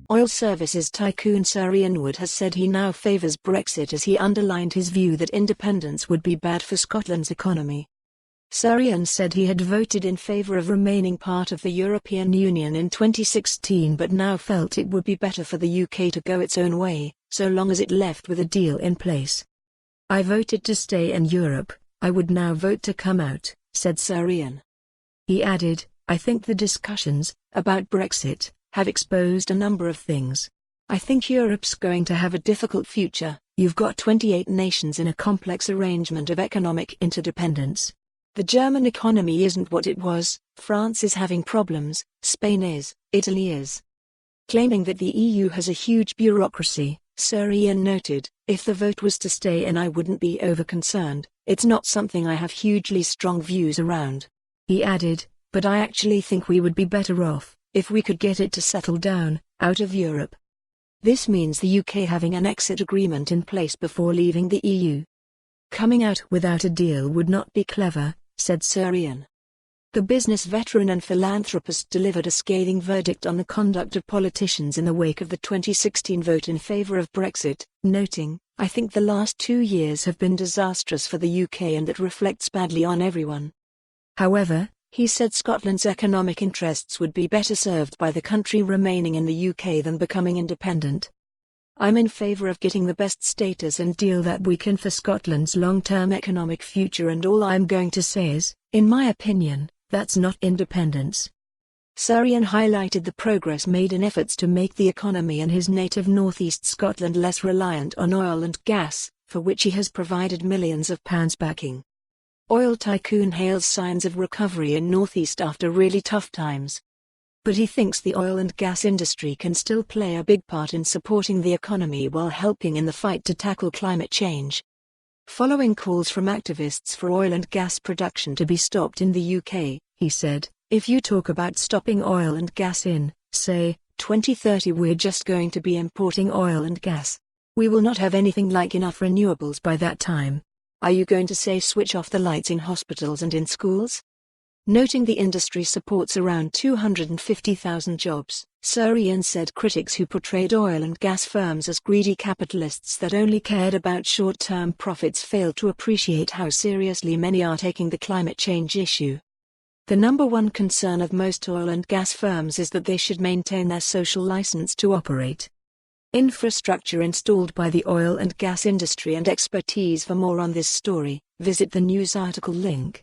Oil services tycoon Sir Ian Wood has said he now favours Brexit as he underlined his view that independence would be bad for Scotland's economy. Sir Ian said he had voted in favour of remaining part of the European Union in 2016 but now felt it would be better for the UK to go its own way, so long as it left with a deal in place. "I voted to stay in Europe, I would now vote to come out," said Sir Ian. He added, "I think the discussions about Brexit have exposed a number of things. I think Europe's going to have a difficult future. You've got 28 nations in a complex arrangement of economic interdependence. The German economy isn't what it was, France is having problems, Spain is, Italy is." Claiming that the EU has a huge bureaucracy, Sir Ian noted, "If the vote was to stay in I wouldn't be over-concerned, it's not something I have hugely strong views around." He added, "But I actually think we would be better off if we could get it to settle down, out of Europe. This means the UK having an exit agreement in place before leaving the EU. Coming out without a deal would not be clever," said Sir Ian. The business veteran and philanthropist delivered a scathing verdict on the conduct of politicians in the wake of the 2016 vote in favour of Brexit, noting, "I think the last 2 years have been disastrous for the UK and that reflects badly on everyone." However, he said Scotland's economic interests would be better served by the country remaining in the UK than becoming independent. "I'm in favour of getting the best status and deal that we can for Scotland's long-term economic future, and all I'm going to say is, in my opinion, that's not independence." Sir Ian highlighted the progress made in efforts to make the economy in his native northeast Scotland less reliant on oil and gas, for which he has provided millions of pounds backing. Oil tycoon hails signs of recovery in northeast after really tough times. But he thinks the oil and gas industry can still play a big part in supporting the economy while helping in the fight to tackle climate change. Following calls from activists for oil and gas production to be stopped in the UK, he said, "If you talk about stopping oil and gas in, say, 2030, we're just going to be importing oil and gas. We will not have anything like enough renewables by that time. Are you going to say switch off the lights in hospitals and in schools?" Noting the industry supports around 250,000 jobs, Sir Ian said critics who portrayed oil and gas firms as greedy capitalists that only cared about short-term profits failed to appreciate how seriously many are taking the climate change issue. The number one concern of most oil and gas firms is that they should maintain their social license to operate. Infrastructure installed by the oil and gas industry and expertise. For more on this story, visit the news article link.